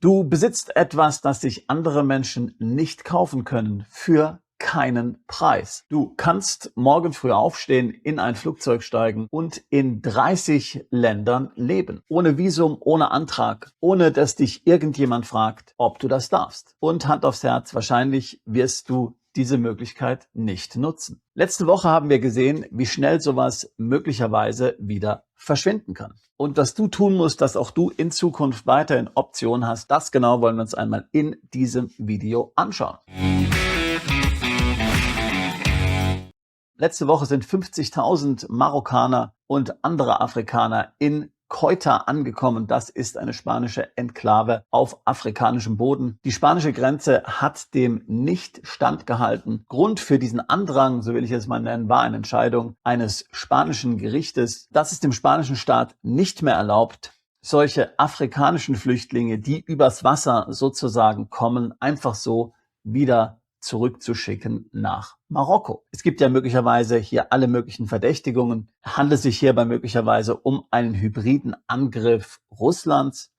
Du besitzt etwas, das sich andere Menschen nicht kaufen können, für keinen Preis. Du kannst morgen früh aufstehen, in ein Flugzeug steigen und in 30 Ländern leben. Ohne Visum, ohne Antrag, ohne dass dich irgendjemand fragt, ob du das darfst. Und Hand aufs Herz, wahrscheinlich wirst du diese Möglichkeit nicht nutzen. Letzte Woche haben wir gesehen, wie schnell sowas möglicherweise wieder verschwinden kann. Und was du tun musst, dass auch du in Zukunft weiterhin Optionen hast, das genau wollen wir uns einmal in diesem Video anschauen. Letzte Woche sind 50.000 Marokkaner und andere Afrikaner in Ceuta angekommen. Das ist eine spanische Enklave auf afrikanischem Boden. Die spanische Grenze hat dem nicht standgehalten. Grund für diesen Andrang, so will ich es mal nennen, war eine Entscheidung eines spanischen Gerichtes. Das ist dem spanischen Staat nicht mehr erlaubt, solche afrikanischen Flüchtlinge, die übers Wasser sozusagen kommen, einfach so wieder zurückzuschicken nach Marokko. Es gibt ja möglicherweise hier alle möglichen Verdächtigungen. Handelt es sich hierbei möglicherweise um einen hybriden Angriff Russlands?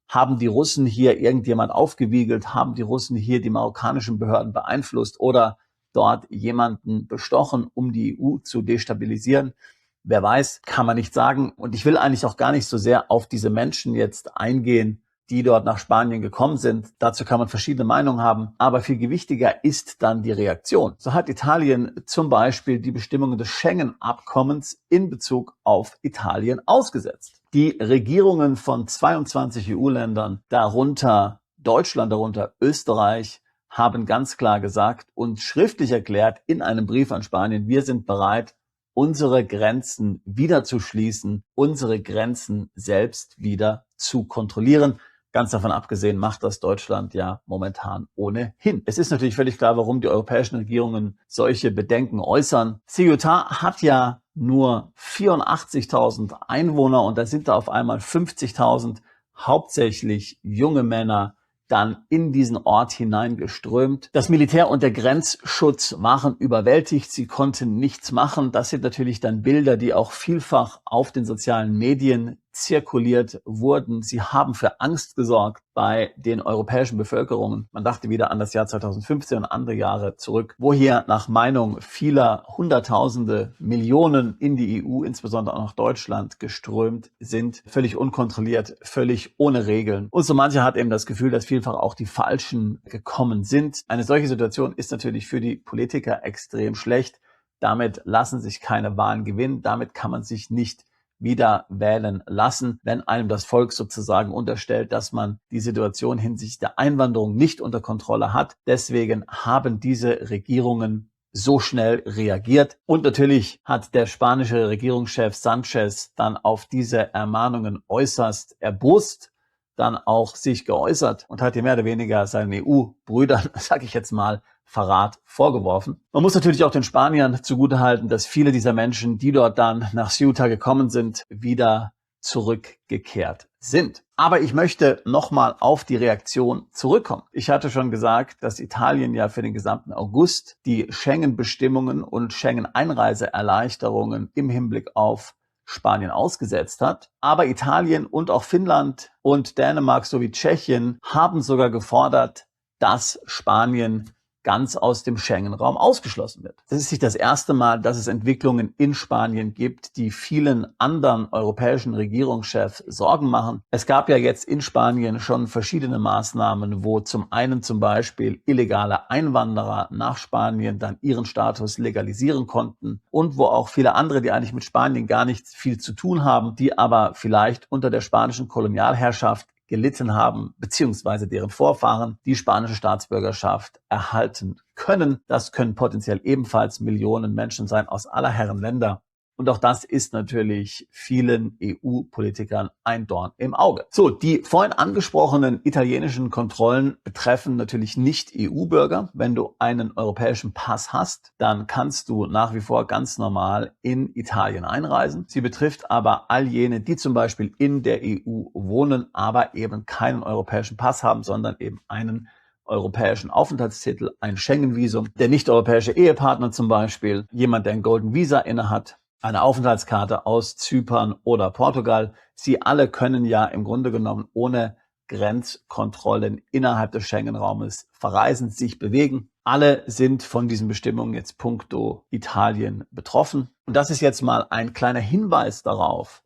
Haben die Russen hier irgendjemand aufgewiegelt? Haben die Russen hier die marokkanischen Behörden beeinflusst oder dort jemanden bestochen, um die EU zu destabilisieren? Wer weiß, kann man nicht sagen. Und ich will eigentlich auch gar nicht so sehr auf diese Menschen jetzt eingehen, die dort nach Spanien gekommen sind. Dazu kann man verschiedene Meinungen haben. Aber viel gewichtiger ist dann die Reaktion. So hat Italien zum Beispiel die Bestimmungen des Schengen-Abkommens in Bezug auf Italien ausgesetzt. Die Regierungen von 22 EU-Ländern, darunter Deutschland, darunter Österreich, haben ganz klar gesagt und schriftlich erklärt in einem Brief an Spanien, wir sind bereit, unsere Grenzen wieder zu schließen, unsere Grenzen selbst wieder zu kontrollieren. Ganz davon abgesehen macht das Deutschland ja momentan ohnehin. Es ist natürlich völlig klar, warum die europäischen Regierungen solche Bedenken äußern. Ceuta hat ja nur 84.000 Einwohner und da sind da auf einmal 50.000 hauptsächlich junge Männer dann in diesen Ort hineingeströmt. Das Militär und der Grenzschutz waren überwältigt, sie konnten nichts machen. Das sind natürlich dann Bilder, die auch vielfach auf den sozialen Medien zirkuliert wurden. Sie haben für Angst gesorgt bei den europäischen Bevölkerungen. Man dachte wieder an das Jahr 2015 und andere Jahre zurück, wo hier nach Meinung vieler Hunderttausende, Millionen in die EU, insbesondere auch nach Deutschland, geströmt sind. Völlig unkontrolliert, völlig ohne Regeln. Und so mancher hat eben das Gefühl, dass vielfach auch die Falschen gekommen sind. Eine solche Situation ist natürlich für die Politiker extrem schlecht. Damit lassen sich keine Wahlen gewinnen. Damit kann man sich nicht wieder wählen lassen, wenn einem das Volk sozusagen unterstellt, dass man die Situation hinsichtlich der Einwanderung nicht unter Kontrolle hat. Deswegen haben diese Regierungen so schnell reagiert. Und natürlich hat der spanische Regierungschef Sanchez dann auf diese Ermahnungen äußerst erbost dann auch sich geäußert und hat hier mehr oder weniger seinen EU-Brüdern, sage ich jetzt mal, Verrat vorgeworfen. Man muss natürlich auch den Spaniern zugutehalten, dass viele dieser Menschen, die dort dann nach Ceuta gekommen sind, wieder zurückgekehrt sind. Aber ich möchte nochmal auf die Reaktion zurückkommen. Ich hatte schon gesagt, dass Italien ja für den gesamten August die Schengen-Bestimmungen und Schengen-Einreiseerleichterungen im Hinblick auf Spanien ausgesetzt hat. Aber Italien und auch Finnland und Dänemark sowie Tschechien haben sogar gefordert, dass Spanien ganz aus dem Schengen-Raum ausgeschlossen wird. Es ist nicht das erste Mal, dass es Entwicklungen in Spanien gibt, die vielen anderen europäischen Regierungschefs Sorgen machen. Es gab ja jetzt in Spanien schon verschiedene Maßnahmen, wo zum einen zum Beispiel illegale Einwanderer nach Spanien dann ihren Status legalisieren konnten und wo auch viele andere, die eigentlich mit Spanien gar nichts viel zu tun haben, die aber vielleicht unter der spanischen Kolonialherrschaft gelitten haben, beziehungsweise deren Vorfahren die spanische Staatsbürgerschaft erhalten können. Das können potenziell ebenfalls Millionen Menschen sein aus aller Herren Länder. Und auch das ist natürlich vielen EU-Politikern ein Dorn im Auge. So, die vorhin angesprochenen italienischen Kontrollen betreffen natürlich nicht EU-Bürger. Wenn du einen europäischen Pass hast, dann kannst du nach wie vor ganz normal in Italien einreisen. Sie betrifft aber all jene, die zum Beispiel in der EU wohnen, aber eben keinen europäischen Pass haben, sondern eben einen europäischen Aufenthaltstitel, ein Schengen-Visum. Der nicht-europäische Ehepartner zum Beispiel, jemand, der ein Golden Visa innehat, eine Aufenthaltskarte aus Zypern oder Portugal. Sie alle können ja im Grunde genommen ohne Grenzkontrollen innerhalb des Schengen-Raumes verreisen, sich bewegen. Alle sind von diesen Bestimmungen jetzt puncto Italien betroffen. Und das ist jetzt mal ein kleiner Hinweis darauf,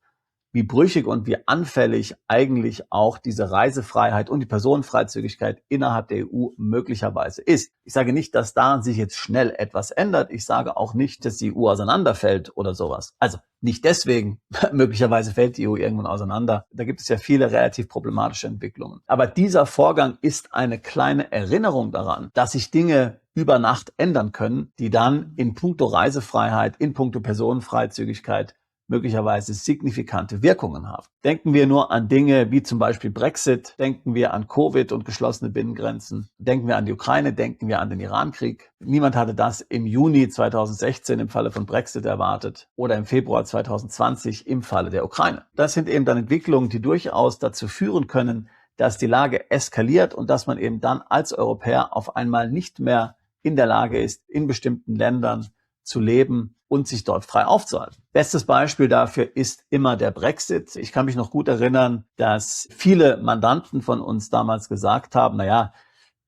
wie brüchig und wie anfällig eigentlich auch diese Reisefreiheit und die Personenfreizügigkeit innerhalb der EU möglicherweise ist. Ich sage nicht, dass daran sich jetzt schnell etwas ändert. Ich sage auch nicht, dass die EU auseinanderfällt oder sowas. Also nicht deswegen, möglicherweise fällt die EU irgendwann auseinander. Da gibt es ja viele relativ problematische Entwicklungen. Aber dieser Vorgang ist eine kleine Erinnerung daran, dass sich Dinge über Nacht ändern können, die dann in puncto Reisefreiheit, in puncto Personenfreizügigkeit möglicherweise signifikante Wirkungen haben. Denken wir nur an Dinge wie zum Beispiel Brexit, denken wir an Covid und geschlossene Binnengrenzen, denken wir an die Ukraine, denken wir an den Irankrieg. Niemand hatte das im Juni 2016 im Falle von Brexit erwartet oder im Februar 2020 im Falle der Ukraine. Das sind eben dann Entwicklungen, die durchaus dazu führen können, dass die Lage eskaliert und dass man eben dann als Europäer auf einmal nicht mehr in der Lage ist, in bestimmten Ländern zu leben und sich dort frei aufzuhalten. Bestes Beispiel dafür ist immer der Brexit. Ich kann mich noch gut erinnern, dass viele Mandanten von uns damals gesagt haben, naja,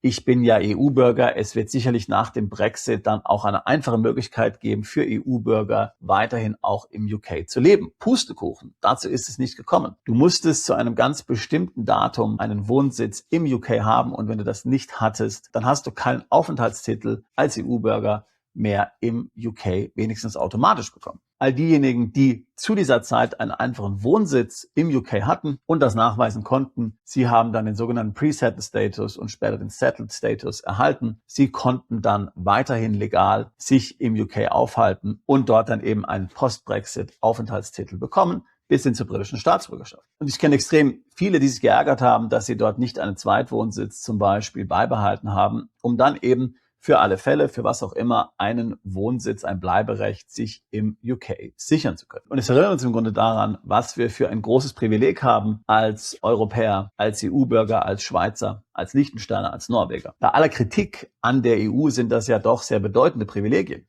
ich bin ja EU-Bürger, es wird sicherlich nach dem Brexit dann auch eine einfache Möglichkeit geben für EU-Bürger, weiterhin auch im UK zu leben. Pustekuchen, dazu ist es nicht gekommen. Du musstest zu einem ganz bestimmten Datum einen Wohnsitz im UK haben und wenn du das nicht hattest, dann hast du keinen Aufenthaltstitel als EU-Bürger mehr im UK wenigstens automatisch bekommen. All diejenigen, die zu dieser Zeit einen einfachen Wohnsitz im UK hatten und das nachweisen konnten, sie haben dann den sogenannten Pre-Settled Status und später den Settled Status erhalten. Sie konnten dann weiterhin legal sich im UK aufhalten und dort dann eben einen Post-Brexit-Aufenthaltstitel bekommen, bis hin zur britischen Staatsbürgerschaft. Und ich kenne extrem viele, die sich geärgert haben, dass sie dort nicht einen Zweitwohnsitz zum Beispiel beibehalten haben, um dann eben für alle Fälle, für was auch immer, einen Wohnsitz, ein Bleiberecht sich im UK sichern zu können. Und es erinnert uns im Grunde daran, was wir für ein großes Privileg haben als Europäer, als EU-Bürger, als Schweizer, als Liechtensteiner, als Norweger. Bei aller Kritik an der EU sind das ja doch sehr bedeutende Privilegien.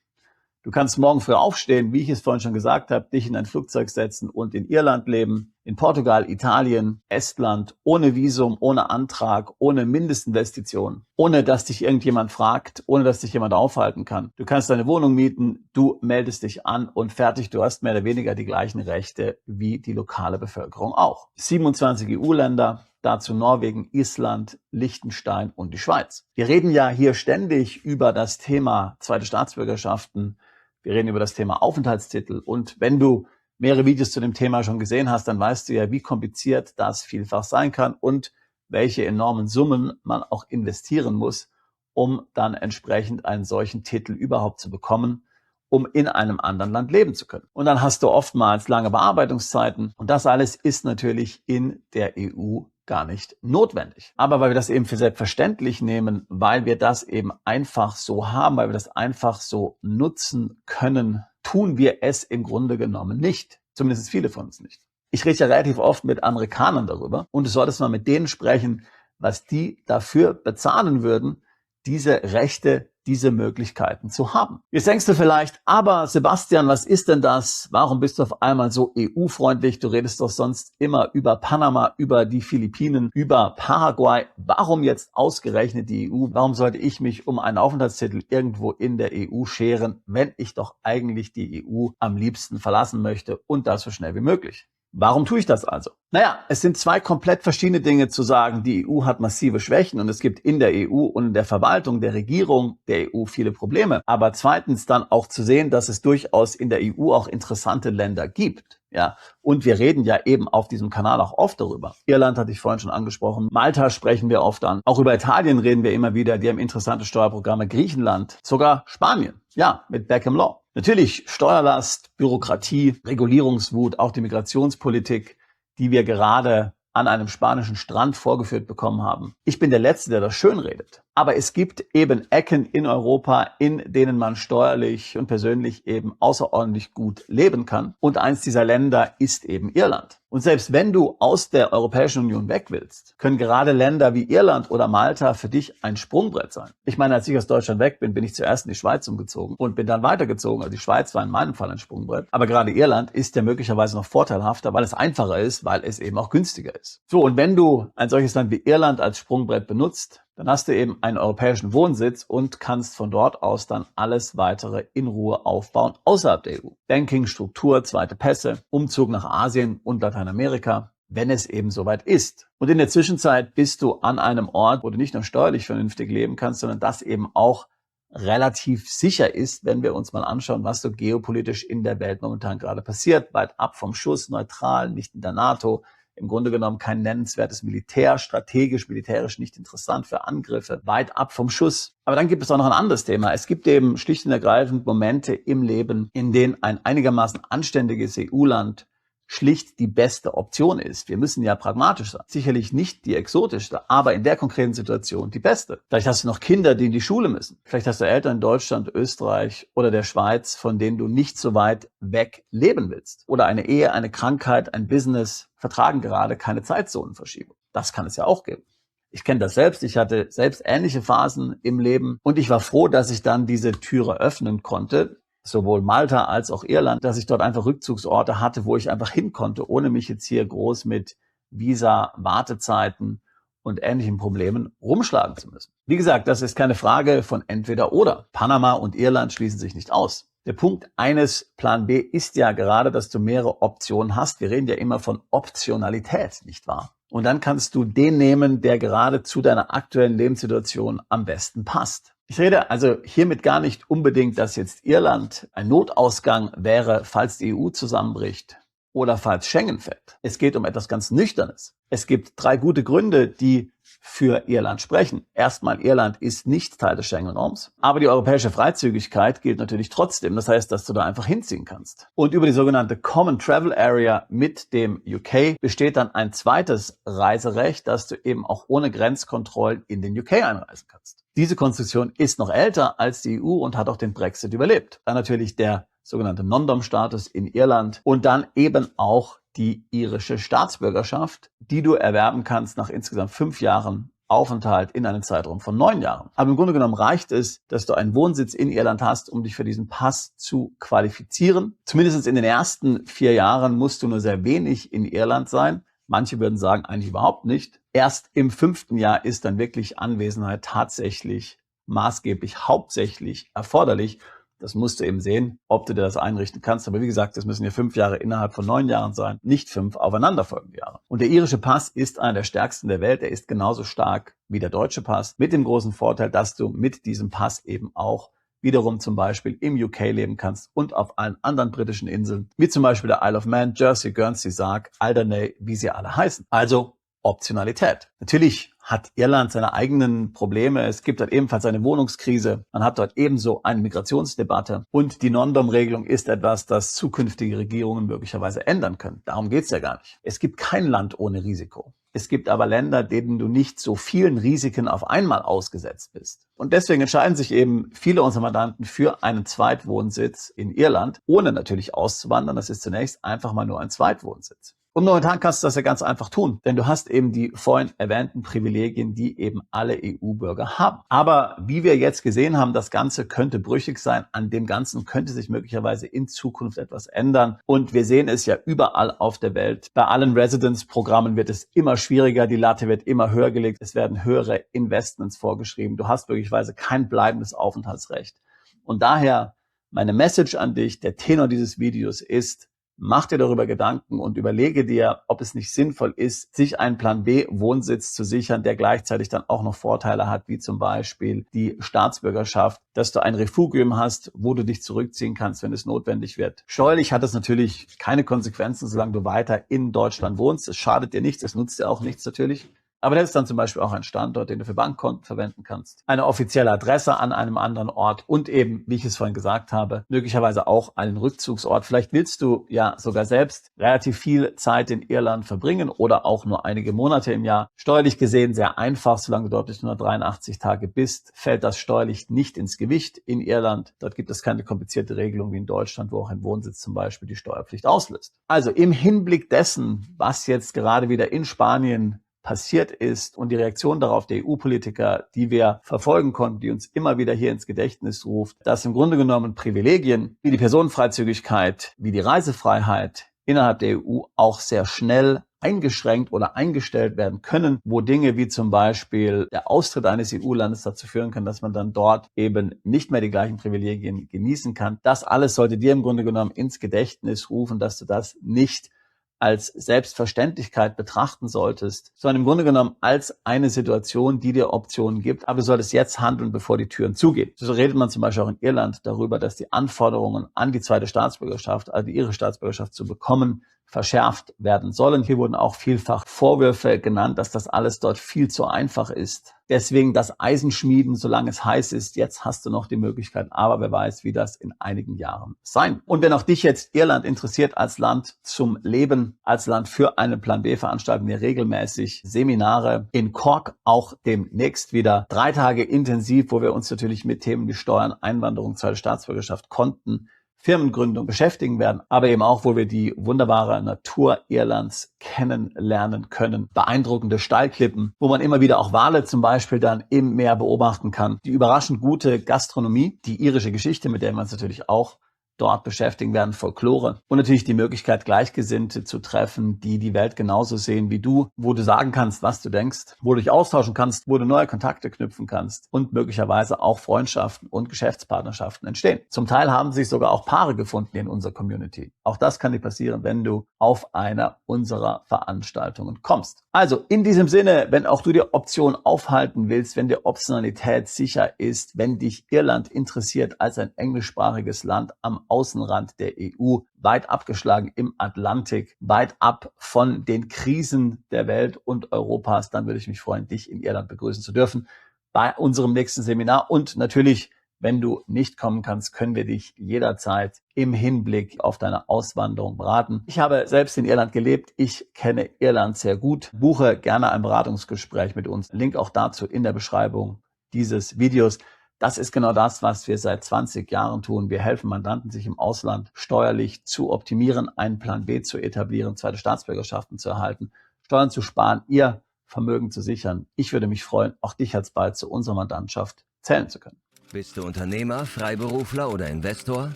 Du kannst morgen früh aufstehen, wie ich es vorhin schon gesagt habe, dich in ein Flugzeug setzen und in Irland leben, in Portugal, Italien, Estland, ohne Visum, ohne Antrag, ohne Mindestinvestition, ohne dass dich irgendjemand fragt, ohne dass dich jemand aufhalten kann. Du kannst deine Wohnung mieten, du meldest dich an und fertig, du hast mehr oder weniger die gleichen Rechte wie die lokale Bevölkerung auch. 27 EU-Länder, dazu Norwegen, Island, Liechtenstein und die Schweiz. Wir reden ja hier ständig über das Thema zweite Staatsbürgerschaften. Wir reden über das Thema Aufenthaltstitel. Und wenn du mehrere Videos zu dem Thema schon gesehen hast, dann weißt du ja, wie kompliziert das vielfach sein kann und welche enormen Summen man auch investieren muss, um dann entsprechend einen solchen Titel überhaupt zu bekommen, um in einem anderen Land leben zu können. Und dann hast du oftmals lange Bearbeitungszeiten. Und das alles ist natürlich in der EU gar nicht notwendig. Aber weil wir das eben für selbstverständlich nehmen, weil wir das eben einfach so haben, weil wir das einfach so nutzen können, tun wir es im Grunde genommen nicht. Zumindest viele von uns nicht. Ich rede ja relativ oft mit Amerikanern darüber und du solltest mal mit denen sprechen, was die dafür bezahlen würden, diese Rechte, diese Möglichkeiten zu haben. Jetzt denkst du vielleicht, aber Sebastian, was ist denn das? Warum bist du auf einmal so EU-freundlich? Du redest doch sonst immer über Panama, über die Philippinen, über Paraguay. Warum jetzt ausgerechnet die EU? Warum sollte ich mich um einen Aufenthaltstitel irgendwo in der EU scheren, wenn ich doch eigentlich die EU am liebsten verlassen möchte und das so schnell wie möglich? Warum tue ich das also? Naja, es sind zwei komplett verschiedene Dinge zu sagen, die EU hat massive Schwächen und es gibt in der EU und in der Verwaltung, der Regierung der EU viele Probleme. Aber zweitens dann auch zu sehen, dass es durchaus in der EU auch interessante Länder gibt. Ja, und wir reden ja eben auf diesem Kanal auch oft darüber. Irland hatte ich vorhin schon angesprochen. Malta sprechen wir oft an. Auch über Italien reden wir immer wieder. Die haben interessante Steuerprogramme. Griechenland, sogar Spanien. Ja, mit Beckham Law. Natürlich Steuerlast, Bürokratie, Regulierungswut, auch die Migrationspolitik, die wir gerade an einem spanischen Strand vorgeführt bekommen haben. Ich bin der Letzte, der das schönredet. Aber es gibt eben Ecken in Europa, in denen man steuerlich und persönlich eben außerordentlich gut leben kann. Und eins dieser Länder ist eben Irland. Und selbst wenn du aus der Europäischen Union weg willst, können gerade Länder wie Irland oder Malta für dich ein Sprungbrett sein. Ich meine, als ich aus Deutschland weg bin, bin ich zuerst in die Schweiz umgezogen und bin dann weitergezogen. Also die Schweiz war in meinem Fall ein Sprungbrett. Aber gerade Irland ist ja möglicherweise noch vorteilhafter, weil es einfacher ist, weil es eben auch günstiger ist. ist. So, und wenn du ein solches Land wie Irland als Sprungbrett benutzt, dann hast du eben einen europäischen Wohnsitz und kannst von dort aus dann alles weitere in Ruhe aufbauen außerhalb der EU. Banking, Struktur, zweite Pässe, Umzug nach Asien und Lateinamerika, wenn es eben soweit ist. Und in der Zwischenzeit bist du an einem Ort, wo du nicht nur steuerlich vernünftig leben kannst, sondern das eben auch relativ sicher ist, wenn wir uns mal anschauen, was so geopolitisch in der Welt momentan gerade passiert. Weit ab vom Schuss, neutral, nicht in der NATO, im Grunde genommen kein nennenswertes Militär, strategisch, militärisch nicht interessant für Angriffe, weit ab vom Schuss. Aber dann gibt es auch noch ein anderes Thema. Es gibt eben schlicht und ergreifend Momente im Leben, in denen ein einigermaßen anständiges EU-Land schlicht die beste Option ist. Wir müssen ja pragmatisch sein. Sicherlich nicht die exotischste, aber in der konkreten Situation die beste. Vielleicht hast du noch Kinder, die in die Schule müssen. Vielleicht hast du Eltern in Deutschland, Österreich oder der Schweiz, von denen du nicht so weit weg leben willst. Oder eine Ehe, eine Krankheit, ein Business vertragen gerade keine Zeitzonenverschiebung. Das kann es ja auch geben. Ich kenne das selbst. Ich hatte selbst ähnliche Phasen im Leben und ich war froh, dass ich dann diese Türe öffnen konnte. Sowohl Malta als auch Irland, dass ich dort einfach Rückzugsorte hatte, wo ich einfach hin konnte, ohne mich jetzt hier groß mit Visa, Wartezeiten und ähnlichen Problemen rumschlagen zu müssen. Wie gesagt, das ist keine Frage von entweder oder. Panama und Irland schließen sich nicht aus. Der Punkt eines Plan B ist ja gerade, dass du mehrere Optionen hast. Wir reden ja immer von Optionalität, nicht wahr? Und dann kannst du den nehmen, der gerade zu deiner aktuellen Lebenssituation am besten passt. Ich rede also hiermit gar nicht unbedingt, dass jetzt Irland ein Notausgang wäre, falls die EU zusammenbricht oder falls Schengen fällt. Es geht um etwas ganz Nüchternes. Es gibt 3 gute Gründe, die für Irland sprechen. Erstmal, Irland ist nicht Teil des Schengen-Raums, aber die europäische Freizügigkeit gilt natürlich trotzdem. Das heißt, dass du da einfach hinziehen kannst. Und über die sogenannte Common Travel Area mit dem UK besteht dann ein zweites Reiserecht, dass du eben auch ohne Grenzkontrollen in den UK einreisen kannst. Diese Konstruktion ist noch älter als die EU und hat auch den Brexit überlebt. Dann natürlich der sogenannte Non-Dom-Status in Irland und dann eben auch die irische Staatsbürgerschaft, die du erwerben kannst nach insgesamt 5 Jahren Aufenthalt in einem Zeitraum von 9 Jahren. Aber im Grunde genommen reicht es, dass du einen Wohnsitz in Irland hast, um dich für diesen Pass zu qualifizieren. Zumindest in den ersten 4 Jahren musst du nur sehr wenig in Irland sein. Manche würden sagen, eigentlich überhaupt nicht. Erst im 5. Jahr ist dann wirklich Anwesenheit tatsächlich maßgeblich, hauptsächlich erforderlich. Das musst du eben sehen, ob du dir das einrichten kannst. Aber wie gesagt, das müssen ja 5 Jahre innerhalb von 9 Jahren sein, nicht 5 aufeinanderfolgende Jahre. Und der irische Pass ist einer der stärksten der Welt. Er ist genauso stark wie der deutsche Pass. Mit dem großen Vorteil, dass du mit diesem Pass eben auch wiederum zum Beispiel im UK leben kannst und auf allen anderen britischen Inseln, wie zum Beispiel der Isle of Man, Jersey, Guernsey, Sark, Alderney, wie sie alle heißen. Also Optionalität. Natürlich hat Irland seine eigenen Probleme. Es gibt dort ebenfalls eine Wohnungskrise. Man hat dort ebenso eine Migrationsdebatte. Und die Non-Dom-Regelung ist etwas, das zukünftige Regierungen möglicherweise ändern können. Darum geht's ja gar nicht. Es gibt kein Land ohne Risiko. Es gibt aber Länder, denen du nicht so vielen Risiken auf einmal ausgesetzt bist. Und deswegen entscheiden sich eben viele unserer Mandanten für einen Zweitwohnsitz in Irland, ohne natürlich auszuwandern. Das ist zunächst einfach mal nur ein Zweitwohnsitz. Und momentan kannst du das ja ganz einfach tun, denn du hast eben die vorhin erwähnten Privilegien, die eben alle EU-Bürger haben. Aber wie wir jetzt gesehen haben, das Ganze könnte brüchig sein. An dem Ganzen könnte sich möglicherweise in Zukunft etwas ändern. Und wir sehen es ja überall auf der Welt. Bei allen Residence-Programmen wird es immer schwieriger. Die Latte wird immer höher gelegt. Es werden höhere Investments vorgeschrieben. Du hast möglicherweise kein bleibendes Aufenthaltsrecht. Und daher meine Message an dich, der Tenor dieses Videos ist: Mach dir darüber Gedanken und überlege dir, ob es nicht sinnvoll ist, sich einen Plan B Wohnsitz zu sichern, der gleichzeitig dann auch noch Vorteile hat, wie zum Beispiel die Staatsbürgerschaft, dass du ein Refugium hast, wo du dich zurückziehen kannst, wenn es notwendig wird. Steuerlich hat es natürlich keine Konsequenzen, solange du weiter in Deutschland wohnst. Es schadet dir nichts, es nutzt dir auch nichts natürlich. Aber das ist dann zum Beispiel auch ein Standort, den du für Bankkonten verwenden kannst. Eine offizielle Adresse an einem anderen Ort und eben, wie ich es vorhin gesagt habe, möglicherweise auch einen Rückzugsort. Vielleicht willst du ja sogar selbst relativ viel Zeit in Irland verbringen oder auch nur einige Monate im Jahr. Steuerlich gesehen sehr einfach, solange du dort nicht 183 Tage bist, fällt das steuerlich nicht ins Gewicht in Irland. Dort gibt es keine komplizierte Regelung wie in Deutschland, wo auch ein Wohnsitz zum Beispiel die Steuerpflicht auslöst. Also im Hinblick dessen, was jetzt gerade wieder in Spanien passiert ist und die Reaktion darauf der EU-Politiker, die wir verfolgen konnten, die uns immer wieder hier ins Gedächtnis ruft, dass im Grunde genommen Privilegien wie die Personenfreizügigkeit, wie die Reisefreiheit innerhalb der EU auch sehr schnell eingeschränkt oder eingestellt werden können, wo Dinge wie zum Beispiel der Austritt eines EU-Landes dazu führen kann, dass man dann dort eben nicht mehr die gleichen Privilegien genießen kann. Das alles sollte dir im Grunde genommen ins Gedächtnis rufen, dass du das nicht als Selbstverständlichkeit betrachten solltest, sondern im Grunde genommen als eine Situation, die dir Optionen gibt. Aber du solltest jetzt handeln, bevor die Türen zugehen. So redet man zum Beispiel auch in Irland darüber, dass die Anforderungen an die zweite Staatsbürgerschaft, also ihre Staatsbürgerschaft zu bekommen, verschärft werden sollen. Hier wurden auch vielfach Vorwürfe genannt, dass das alles dort viel zu einfach ist. Deswegen das Eisenschmieden, solange es heiß ist. Jetzt hast du noch die Möglichkeit, aber wer weiß, wie das in einigen Jahren sein. Und wenn auch dich jetzt Irland interessiert als Land zum Leben, als Land für einen Plan B, veranstalten wir regelmäßig Seminare in Cork, auch demnächst wieder 3 Tage intensiv, wo wir uns natürlich mit Themen wie Steuern, Einwanderung, zweite Staatsbürgerschaft, Konten, Firmengründung beschäftigen werden, aber eben auch, wo wir die wunderbare Natur Irlands kennenlernen können. Beeindruckende Steilklippen, wo man immer wieder auch Wale zum Beispiel dann im Meer beobachten kann. Die überraschend gute Gastronomie, die irische Geschichte, mit der wir uns natürlich auch dort beschäftigen werden, Folklore und natürlich die Möglichkeit, Gleichgesinnte zu treffen, die die Welt genauso sehen wie du, wo du sagen kannst, was du denkst, wo du dich austauschen kannst, wo du neue Kontakte knüpfen kannst und möglicherweise auch Freundschaften und Geschäftspartnerschaften entstehen. Zum Teil haben sich sogar auch Paare gefunden in unserer Community. Auch das kann dir passieren, wenn du auf einer unserer Veranstaltungen kommst. Also in diesem Sinne, wenn auch du dir Optionen aufhalten willst, wenn dir Optionalität sicher ist, wenn dich Irland interessiert als ein englischsprachiges Land am Außenrand der EU, weit abgeschlagen im Atlantik, weit ab von den Krisen der Welt und Europas, dann würde ich mich freuen, dich in Irland begrüßen zu dürfen bei unserem nächsten Seminar. Und natürlich, wenn du nicht kommen kannst, können wir dich jederzeit im Hinblick auf deine Auswanderung beraten. Ich habe selbst in Irland gelebt. Ich kenne Irland sehr gut. Buche gerne ein Beratungsgespräch mit uns. Link auch dazu in der Beschreibung dieses Videos. Das ist genau das, was wir seit 20 Jahren tun. Wir helfen Mandanten, sich im Ausland steuerlich zu optimieren, einen Plan B zu etablieren, zweite Staatsbürgerschaften zu erhalten, Steuern zu sparen, ihr Vermögen zu sichern. Ich würde mich freuen, auch dich als bald zu unserer Mandantschaft zählen zu können. Bist du Unternehmer, Freiberufler oder Investor?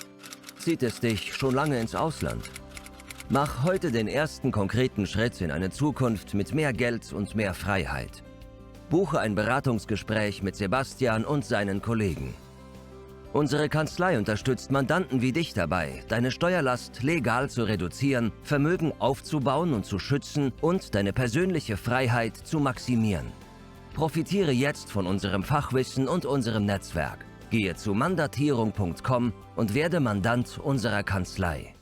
Zieht es dich schon lange ins Ausland? Mach heute den ersten konkreten Schritt in eine Zukunft mit mehr Geld und mehr Freiheit. Buche ein Beratungsgespräch mit Sebastian und seinen Kollegen. Unsere Kanzlei unterstützt Mandanten wie dich dabei, deine Steuerlast legal zu reduzieren, Vermögen aufzubauen und zu schützen und deine persönliche Freiheit zu maximieren. Profitiere jetzt von unserem Fachwissen und unserem Netzwerk. Gehe zu mandatierung.com und werde Mandant unserer Kanzlei.